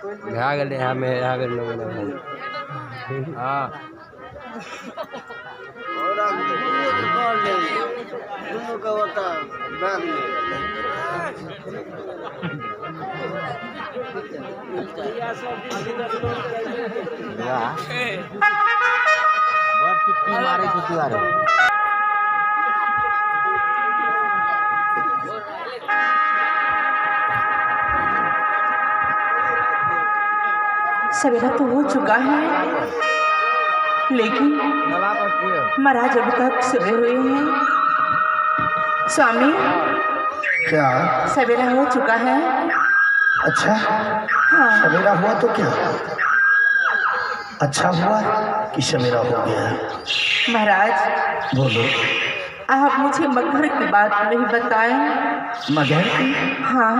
भागले हमें आगे लोग हाँ दोनों का होता बैग में मारे कुछ सवेरा तो हो चुका है, लेकिन महाराज अभी तक सोए हुए हैं। स्वामी, क्या सवेरा हो चुका है। अच्छा हाँ, सवेरा हुआ तो क्या अच्छा हुआ कि सवेरा हो गया। महाराज बोलो। आप मुझे मगहर की बात नहीं बताएं। मगहर की? हाँ,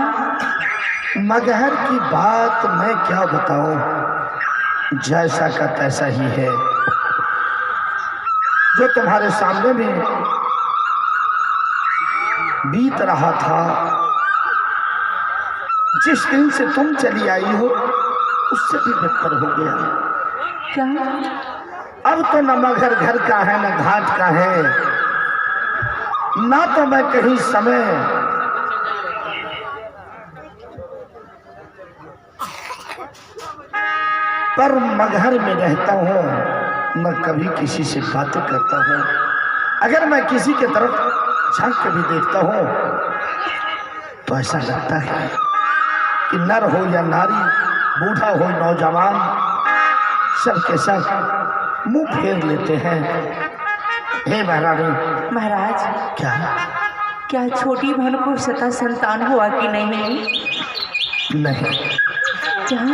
मगहर की बात मैं क्या बताऊं, जैसा का तैसा ही है। जो तुम्हारे सामने में बीत रहा था, जिस दिन से तुम चली आई हो उससे भी बदतर हो गया। क्या? अब तो न मगहर घर का है न घाट का है, ना तो मैं कहीं समय पर मगहर में रहता हूँ, न कभी किसी से बातें करता हूँ। अगर मैं किसी के तरफ झांक के भी देखता हूँ तो ऐसा लगता है कि नर हो या नारी, बूढ़ा हो नौजवान, सब के सब मुंह फेर लेते हैं। हे महारानी। महाराज, क्या छोटी बहन को सता संतान हुआ कि नहीं? नहीं। क्या?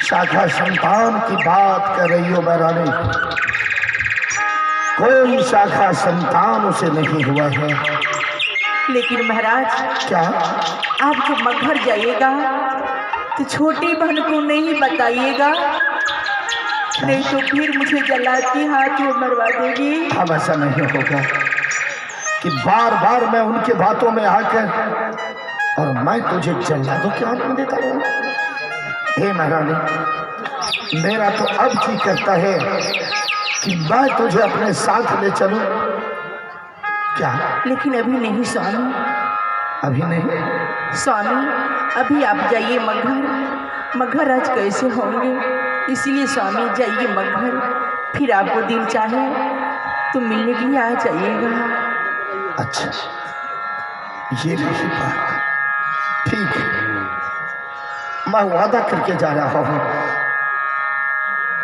शाखा संतान की बात कर रही हो महारानी? कोई शाखा संतान उसे नहीं हुआ है। लेकिन महाराज, क्या? आप जब मगहर जाइएगा तो छोटी बहन को नहीं बताइएगा, नहीं तो फिर मुझे जला के हाथ में मरवा देगी। अब ऐसा नहीं होगा कि बार बार मैं उनके बातों में आकर और मैं तुझे जल्लादों के हाथ में देता रहूं। हे महारानी, मेरा तो अब जी करता है कि मैं तुझे अपने साथ ले चलूं। क्या? लेकिन अभी नहीं स्वामी। अभी नहीं? स्वामी, अभी आप जाइए मगहर। मगहर आज कैसे होंगे, इसलिए स्वामी जाइए मगहर, फिर आपको दिल चाहे तो मिलने के लिए आ जाइएगा। अच्छा, ये रही बात। ठीक है, मैं वादा करके जा रहा हूं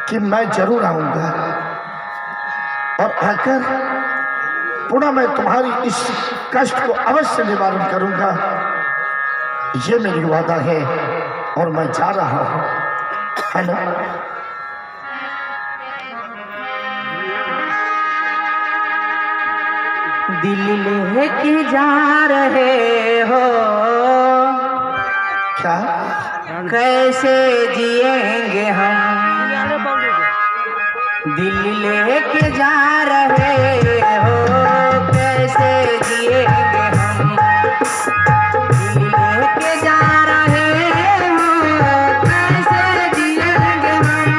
कि मैं जरूर आऊंगा और आकर पुनः मैं तुम्हारी इस कष्ट को अवश्य निवारण करूंगा। ये मेरी वादा है और मैं जा रहा हूं, है ना? दिल लेके जा रहे हो, क्या? कैसे जिएंगे हम? दिल लेके जा रहे हो, कैसे जिएंगे हम? दिल लेके जा रहे हो, कैसे जिएंगे हम?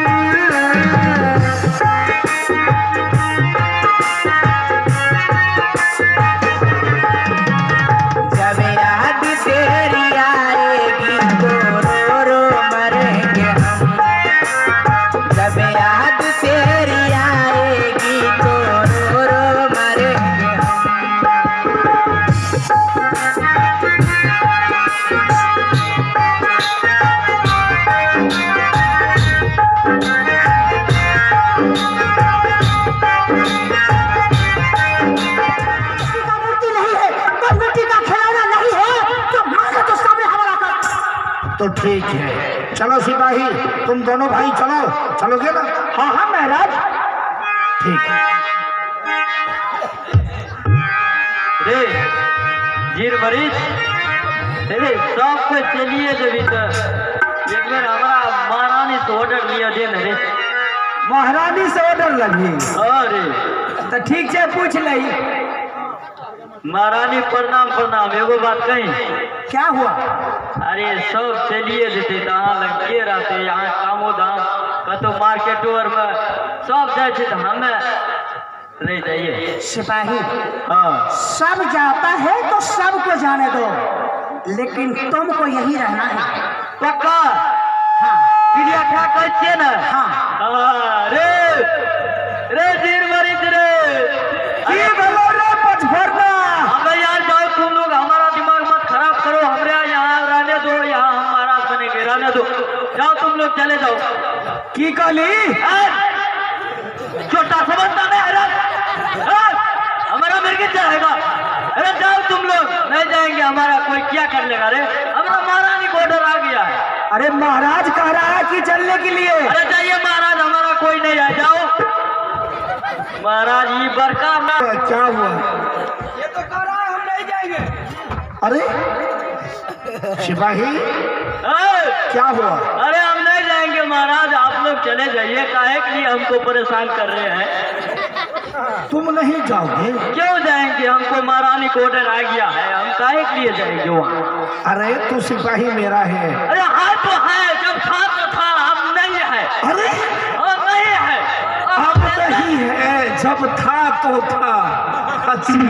जब याद तेरी आएगी तो रो रो मरेंगे हम। जब याद तेरी आएगी तो रो रो मरेंगे तो ठीक है, चलो सिपाही, तुम दोनों भाई चलो। चलोगे ना? हाँ हाँ महाराज। ठीक है। रे जीर मरीज तेरे सब पे चलिए देवी तो एक बार हमारा महारानी से ऑर्डर लिया दे रे। महारानी से ऑर्डर लगी? अरे तो ठीक है, पूछ लई। महारानी प्रणाम प्रणाम। एगो बात कही, क्या हुआ? अरे सब चलिए देते कहाँ लग के रहते यहाँ कामो धाम कतो मार्केट और में सब जाए तो हमें नहीं जाइए। सिपाही हाँ सब जाता है तो सबको जाने दो, लेकिन तुमको यही रहना है। पक्का हाँ क्रिया क्या कहते ना। हाँ रे रे जीर मरीज रे ये बोलो रे पचफरना। अबे यार जाओ तुम लोग, हमारा दिमाग मत खराब करो, हमारे यहाँ रहने दो, यहाँ हम महाराज बनेंगे, रहने दो, जाओ तुम लोग चले जाओ। की कहली छोटा समझता नहीं हमारा मिर्गी जाएगा। अरे जाओ तुम लोग, नहीं जाएंगे, हमारा कोई क्या कर लेगा। अरे हमारा महारानी को ऑर्डर आ गया है। अरे महाराज कह रहा है कि चलने के लिए। अरे जाइए महाराज, हमारा कोई नहीं है, जाओ महाराज। ये बरका ना क्या हुआ? ये तो कह रहा है हम नहीं जाएंगे। अरे सिपाही क्या हुआ? अरे हम नहीं जाएंगे महाराज, आप लोग चले जाइए, काहे के लिए हमको परेशान कर रहे हैं। तुम नहीं जाओगे? क्यों जाएंगे, हमको महारानी को ऑर्डर आ गया है, हम काहे के लिए जाएंगे वहाँ। अरे तू सिपाही मेरा है। अरे हाँ तो है, जब था तो था, अब नहीं है। अरे अब नहीं है, अब नहीं है, जब था तो था। अच्छा,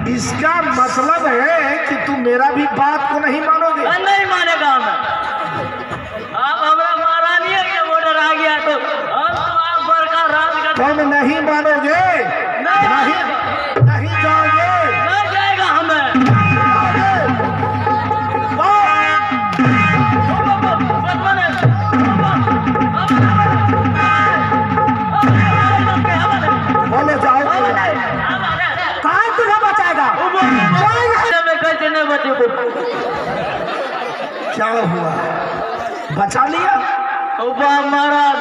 इसका मतलब है कि तुम मेरा भी बात को नहीं मानोगे? नहीं मानेगा मैं। अब हमारा महारानी के ऑर्डर आ गया तो हम तो आप बड़का राज का तुम नहीं मानोगे? नहीं नहीं जाओगे? नहीं जाएगा हमें। बोलो जाओगे? कहाँ तुझे बचाएगा? कैसे नहीं बचे को क्या हुआ? बचा लिया? महाराज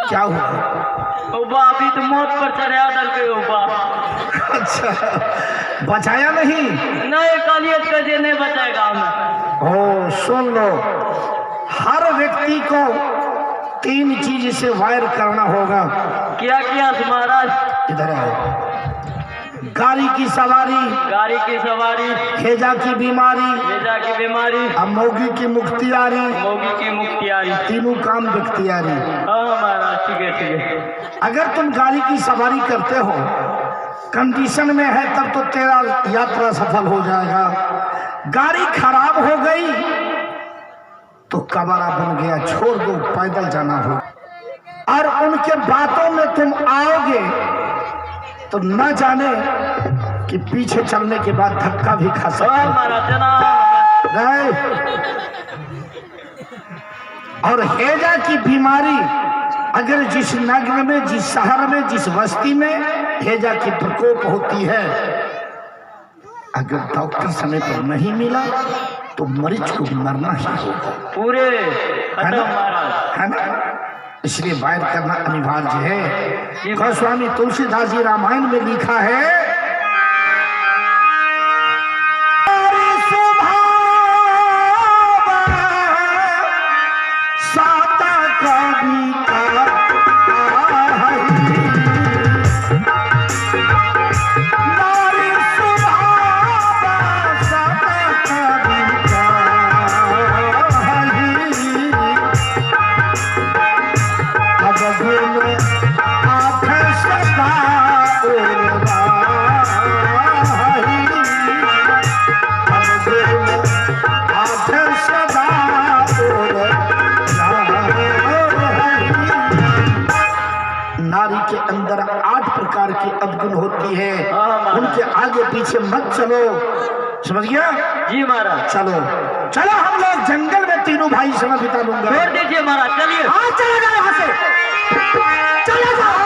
क्या हुआ? उबा अभी तो मौत पर चढ़ा डर के उबा। अच्छा, बचाया नहीं? नहीं कालियत कैसे नहीं बचाएगा हमें। ओ सुन लो, हर व्यक्ति को 3 चीज से वायर करना होगा। क्या किया महाराज? इधर आओ। गाड़ी की सवारी, गाड़ी की सवारी, हेजा की बीमारी, भेजा की बीमारी, अमोगी की मुख्तियारी, मोगी की मुख्तियारी, तीनों काम बख्तियारी। हाँ महाराज ठीक है ठीक है। अगर तुम गाड़ी की सवारी करते हो, कंडीशन में है, तब तो तेरा यात्रा सफल हो जाएगा। गाड़ी खराब हो गई तो कबाड़ा बन गया, छोड़ दो, पैदल जाना हो। और उनके बातों में तुम आओगे तो न जाने कि पीछे चलने के बाद धक्का भी खा सकते हो। महाराज जनाब। नहीं। और हेजा की बीमारी, अगर जिस नगर में, जिस शहर में, जिस बस्ती में हेजा की प्रकोप होती है, अगर डॉक्टर समय पर नहीं मिला तो मरीज को मरना ही होगा। पूरे है खत्म ना? महाराज। है ना? इसलिए वायर करना अनिवार्य है। गोस्वामी तुलसीदास जी रामायण में लिखा है, साता कवि का नारी सुभावा, साता कवि का अब गुण आठ सदा नारी के अंदर 8 प्रकार की अवगुण होती है। उनके आगे पीछे मत चलो, समझ गया? जी महाराज। चलो चलो, हम लोग जंगल में तीनों भाई समय बिता लूंगा। छोड़ दीजिए महाराज, चलिए। हाँ चला जाओ यहाँ से, चला जाओ।